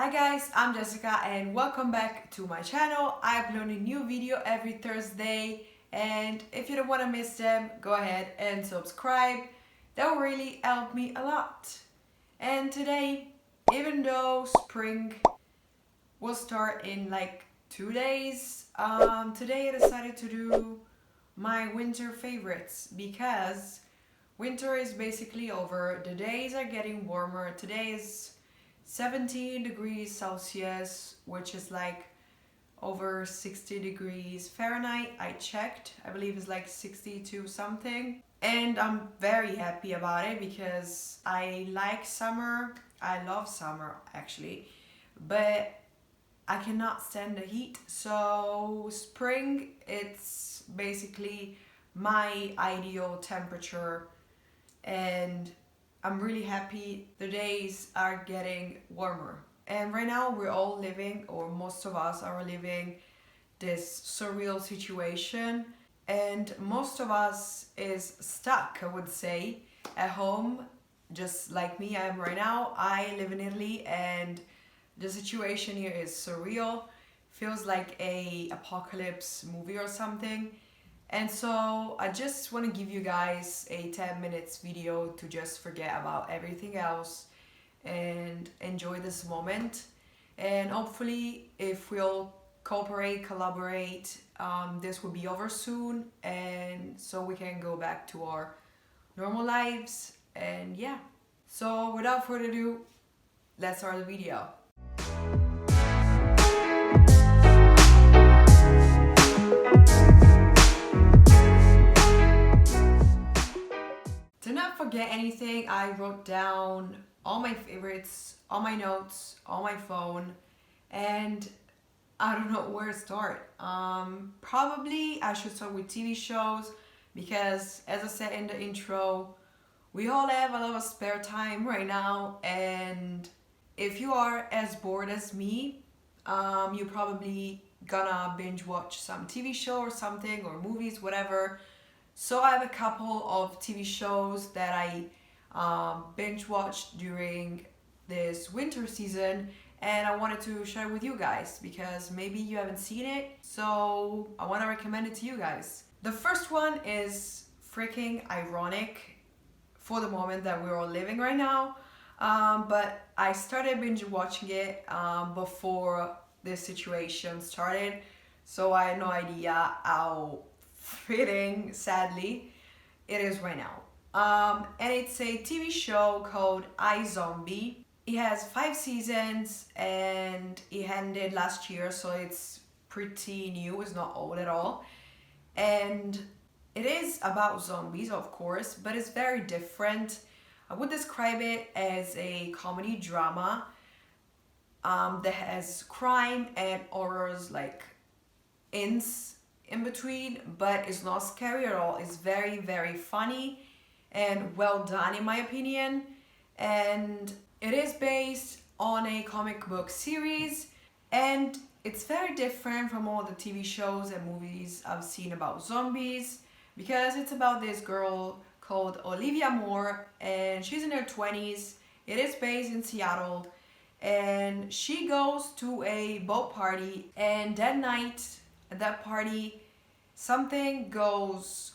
Hi guys, I'm Jessica and welcome back to my channel. I upload a new video every Thursday, and if you don't want to miss them, go ahead and subscribe. That will really help me a lot. And today, even though spring will start in like 2 days, today I decided to do my winter favorites because winter is basically over. The days are getting warmer. Today is 17 degrees Celsius, which is like over 60 degrees Fahrenheit. I checked, I believe it's like 62 something. And I'm very happy about it because I like summer. I love summer actually, but I cannot stand the heat. So spring, it's basically my ideal temperature, and I'm really happy the days are getting warmer. And right now we're all living, or most of us are living, this surreal situation. And most of us is stuck, I would say, at home, just like me I am right now. I live in Italy and the situation here is surreal. Feels like a apocalypse movie or something. And so I just want to give you guys a 10 minutes video to just forget about everything else and enjoy this moment. And hopefully if we'll cooperate, collaborate, this will be over soon, and so we can go back to our normal lives. And yeah, so without further ado, let's start the video. To not forget anything, I wrote down all my favorites, all my notes, on my phone, and I don't know where to start. Probably I should start with TV shows because, as I said in the intro, we all have a lot of spare time right now, and if you are as bored as me, you probably gonna binge watch some TV show or something, or movies, whatever. So I have a couple of TV shows that I binge watched during this winter season, and I wanted to share with you guys because maybe you haven't seen it, so I want to recommend it to you guys. The first one is freaking ironic for the moment that we're all living right now, but I started binge watching it before this situation started, so I had no idea how fitting, sadly, it is right now. And it's a TV show called iZombie. It has 5 seasons and it ended last year, so it's pretty new, it's not old at all. And it is about zombies, of course, but it's very different. I would describe it as a comedy drama that has crime and horrors like in between, but it's not scary at all. It's very, very funny and well done in my opinion. And it is based on a comic book series, and it's very different from all the TV shows and movies I've seen about zombies because it's about this girl called Olivia Moore, and she's in her 20s. It is based in Seattle, and she goes to a boat party, and that night at that party something goes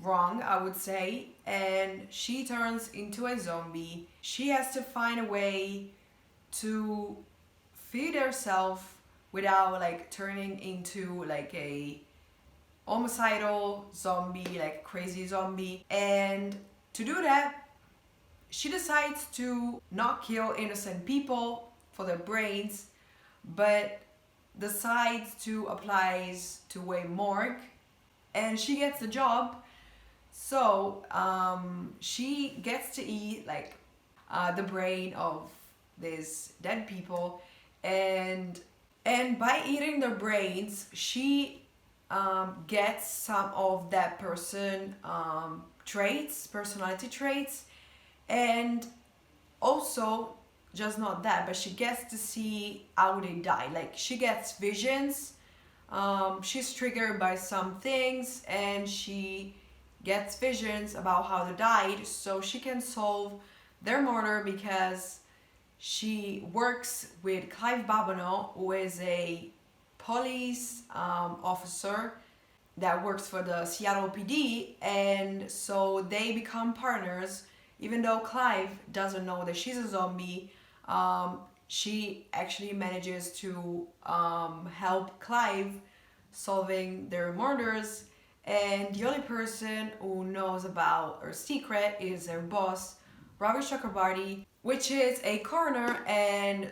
wrong, I would say, and she turns into a zombie. She has to find a way to feed herself without like turning into like a homicidal zombie, like crazy zombie. And to do that, she decides to not kill innocent people for their brains, but decides to apply to a morgue, and she gets the job. So she gets to eat like the brain of these dead people, and by eating their brains, she gets some of that person personality traits, and also just not that, but she gets to see how they die. Like she gets visions. She's triggered by some things, and she gets visions about how they died, so she can solve their murder because She works with Clive Babonneau, who is a police officer that works for the Seattle PD, and so they become partners. Even though Clive doesn't know that she's a zombie, she actually manages to help Clive solving their murders. And the only person who knows about her secret is their boss, Ravi Chakrabarti, which is a coroner and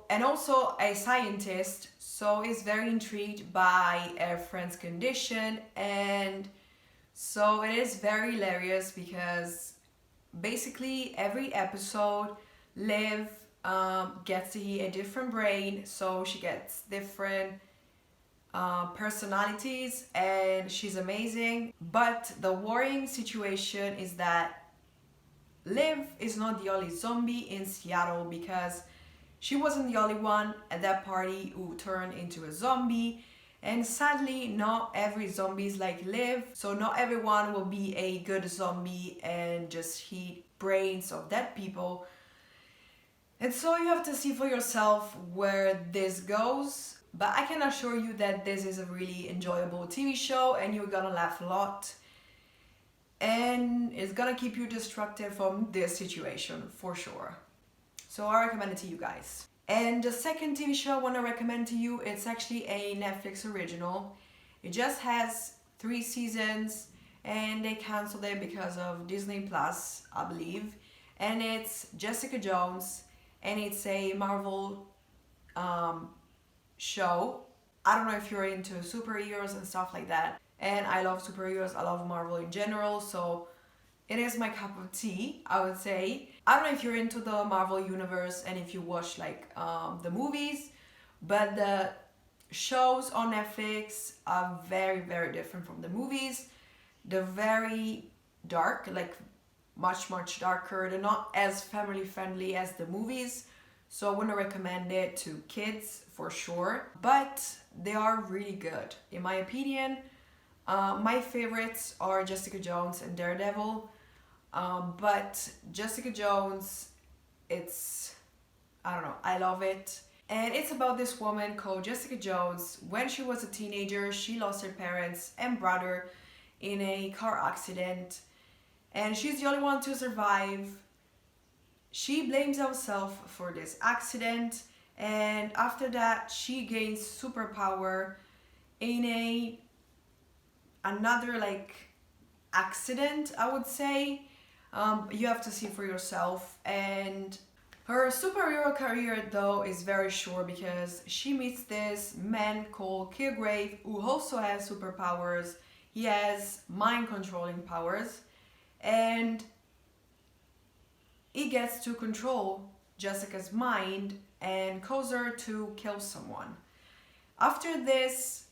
also a scientist. So he's very intrigued by a friend's condition, and so it is very hilarious because basically every episode, Liv gets to hear a different brain, so she gets different personalities, and she's amazing. But the worrying situation is that Liv is not the only zombie in Seattle, because she wasn't the only one at that party who turned into a zombie. And sadly, not every zombie is like Liv, so not everyone will be a good zombie and just eat brains of dead people. And so you have to see for yourself where this goes. But I can assure you that this is a really enjoyable TV show and you're gonna laugh a lot. And it's gonna keep you distracted from this situation for sure. So I recommend it to you guys. And the second TV show I want to recommend to you, it's actually a Netflix original. It just has 3 seasons and they canceled it because of Disney Plus, I believe. And it's Jessica Jones, and it's a Marvel show. I don't know if you're into superheroes and stuff like that. And I love superheroes, I love Marvel in general, so it is my cup of tea, I would say. I don't know if you're into the Marvel universe and if you watch like the movies, but the shows on Netflix are very, very different from the movies. They're very dark, like much, much darker. They're not as family friendly as the movies, so I wouldn't recommend it to kids for sure, but they are really good. In my opinion, my favorites are Jessica Jones and Daredevil. But Jessica Jones, I don't know, I love it. And it's about this woman called Jessica Jones. When she was a teenager, she lost her parents and brother in a car accident. And she's the only one to survive. She blames herself for this accident. And after that, she gains superpower in another like accident, I would say. You have to see for yourself. And her superhero career though is very short because she meets this man called Kilgrave who also has superpowers. He has mind controlling powers, and he gets to control Jessica's mind and cause her to kill someone. After this,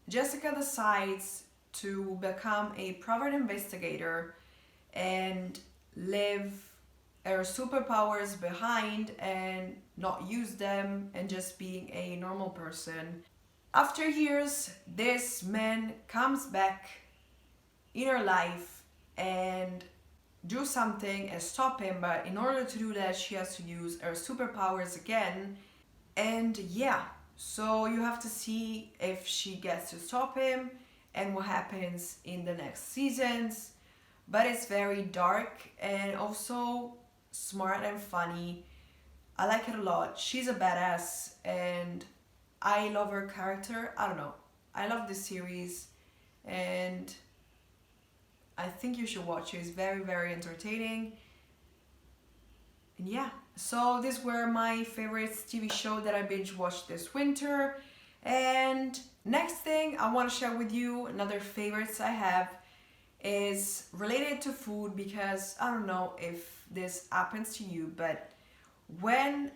Jessica decides to become a private investigator and leave her superpowers behind and not use them and just being a normal person. After years, this man comes back in her life and do something and stop him, but in order to do that, she has to use her superpowers again. And yeah, so you have to see if she gets to stop him and what happens in the next seasons. But it's very dark and also smart and funny. I like it a lot. She's a badass and I love her character. I don't know. I love this series and I think you should watch it. It's very, very entertaining. And yeah, so these were my favorite TV show that I binge watched this winter. And next thing I want to share with you, another favorites I have, is related to food, because I don't know if this happens to you, but when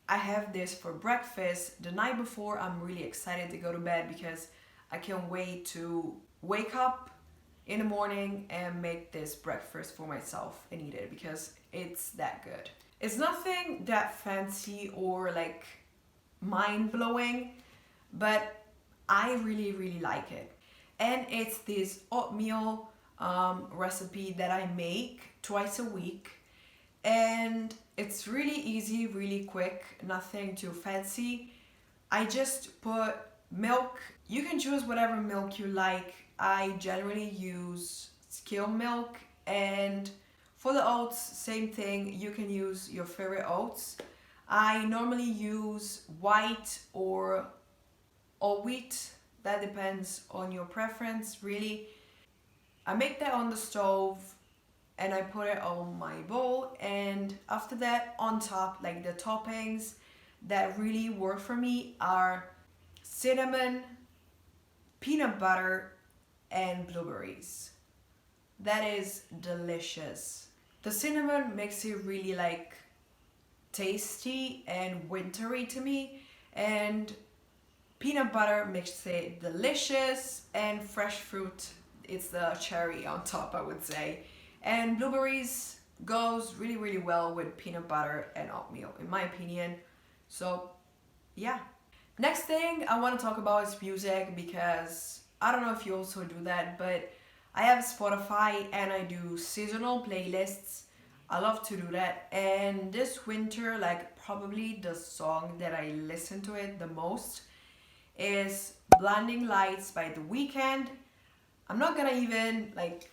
I have this for breakfast the night before, I'm really excited to go to bed because I can't wait to wake up in the morning and make this breakfast for myself and eat it because it's that good. It's nothing that fancy or like mind-blowing, but I really, really like it. And it's this oatmeal recipe that I make twice a week. And It's really easy, really quick, nothing too fancy. I just put milk. You can choose whatever milk you like. I generally use skim milk, and for the oats, same thing. You can use your favorite oats. I normally use white or all wheat. That depends on your preference, really. I make that on the stove and I put it on my bowl, and after that, on top, like the toppings that really work for me are cinnamon, peanut butter, and blueberries. That is delicious. The cinnamon makes it really like tasty and wintry to me, and peanut butter makes it delicious, and fresh fruit, it's the cherry on top, I would say. And blueberries goes really really well with peanut butter and oatmeal in my opinion. So yeah. Next thing I want to talk about is music, because I don't know if you also do that, but I have Spotify and I do seasonal playlists. I love to do that. And this winter, like probably the song that I listen to it the most is Blinding Lights by The Weeknd. I'm not gonna even like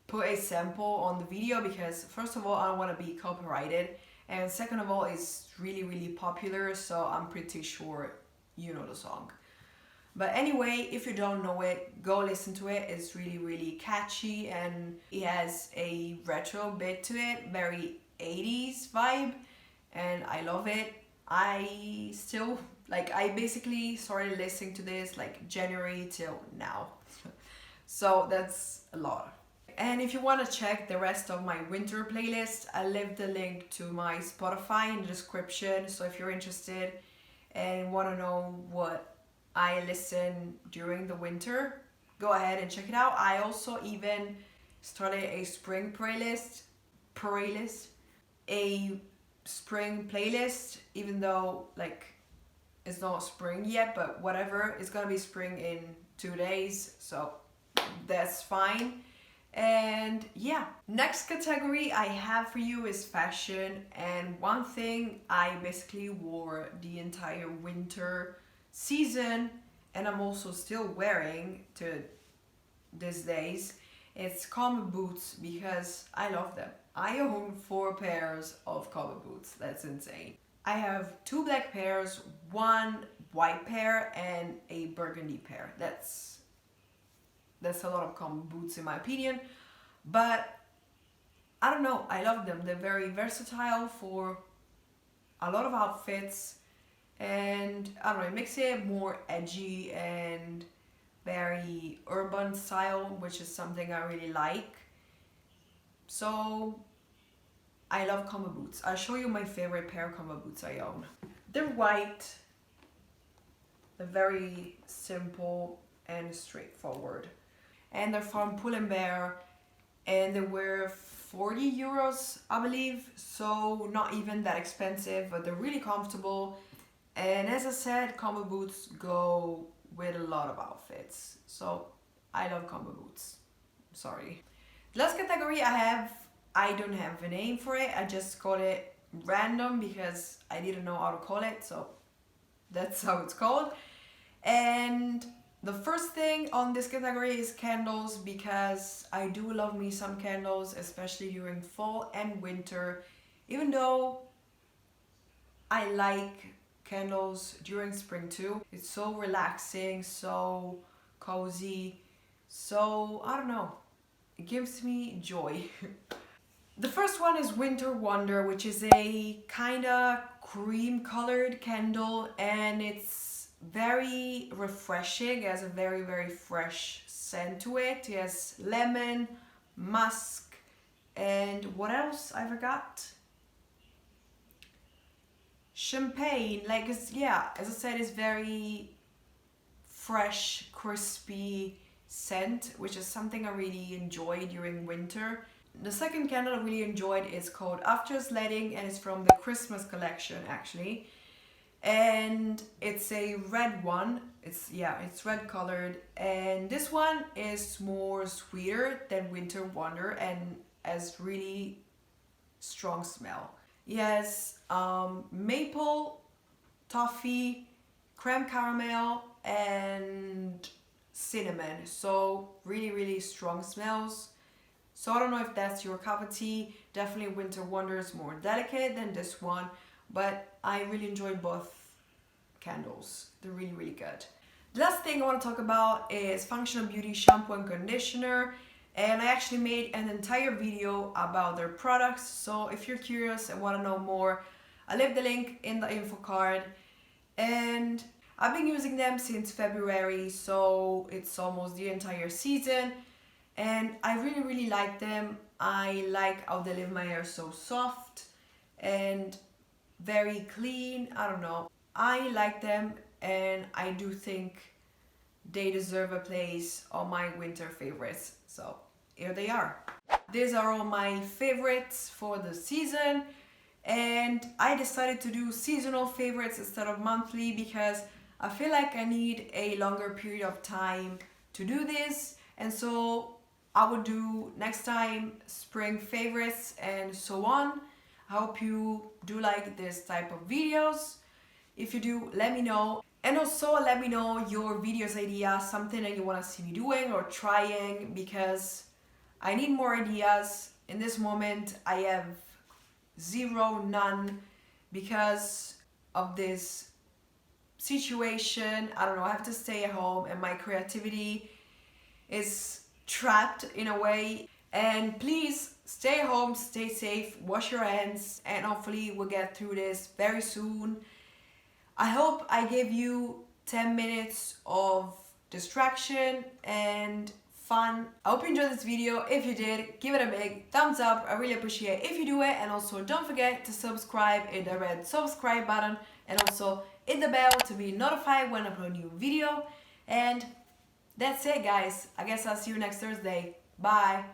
put a sample on the video because first of all I don't want to be copyrighted, and second of all it's really really popular, so I'm pretty sure you know the song. But anyway, if you don't know it, go listen to it. It's really really catchy and it has a retro bit to it, very 80s vibe, and I love it. I still like, I basically started listening to this like January till now. So that's a lot. And if you want to check the rest of my winter playlist, I leave the link to my Spotify in the description. So if you're interested and want to know what I listen during the winter, go ahead and check it out. I also even started a spring a spring playlist, even though like it's not spring yet, but whatever, it's gonna be spring in 2 days, so that's fine. And yeah, next category I have for you is fashion. And one thing I basically wore the entire winter season, and I'm also still wearing to these days, it's combat boots, because I love them. I own 4 pairs of combat boots. That's insane. I have 2 black pairs, 1 white pair, and a burgundy pair. That's a lot of combat boots in my opinion, but I don't know, I love them. They're very versatile for a lot of outfits, and I don't know, it makes it more edgy and very urban style, which is something I really like. So I love combat boots. I'll show you my favorite pair of combat boots I own. They're white, they're very simple and straightforward, and they're from Pull & Bear, and they were 40 euros I believe, so not even that expensive, but they're really comfortable. And as I said, combat boots go with a lot of outfits, so I love combat boots. Sorry. The last category I don't have a name for it, I just call it random because I didn't know how to call it, so that's how it's called. And the first thing on this category is candles, because I do love me some candles, especially during fall and winter. Even though I like candles during spring too. It's so relaxing, so cozy, so I don't know, it gives me joy. The first one is Winter Wonder, which is a kinda cream colored candle, and it's very refreshing. It has a very very fresh scent to it. It has lemon, musk, and what else I forgot? Champagne. Like, it's, yeah, as I said, it's very fresh, crispy scent, which is something I really enjoy during winter. The second candle I really enjoyed is called After Sledding, and it's from the Christmas collection actually. And it's a red one. It's red colored, and this one is more sweeter than Winter Wonder and has really strong smell. Yes, maple, toffee, creme caramel, and cinnamon. So really, really strong smells. So I don't know if that's your cup of tea. Definitely Winter Wonder is more delicate than this one, but I really enjoy both candles. They're really, really good. The last thing I want to talk about is Functional Beauty shampoo and conditioner. And I actually made an entire video about their products. So if you're curious and want to know more, I'll leave the link in the info card. And I've been using them since February, so it's almost the entire season. And I really, really like them. I like how they leave my hair so soft and very clean. I don't know. I like them, and I do think they deserve a place on my winter favorites. So here they are. These are all my favorites for the season, and I decided to do seasonal favorites instead of monthly because I feel like I need a longer period of time to do this, and so I would do next time spring favorites and so on. I hope you do like this type of videos. If you do, let me know. And also let me know your videos idea, something that you want to see me doing or trying, because I need more ideas. In this moment, I have zero, none, because of this situation. I don't know, I have to stay at home and my creativity is trapped in a way. And please stay home, stay safe, wash your hands, and hopefully we'll get through this very soon. I hope I gave you 10 minutes of distraction and fun. I hope you enjoyed this video. If you did, give it a big thumbs up. I really appreciate it if you do it. And also don't forget to subscribe, hit the red subscribe button, and also hit the bell to be notified when I upload a new video. And that's it, guys. I guess I'll see you next Thursday. Bye.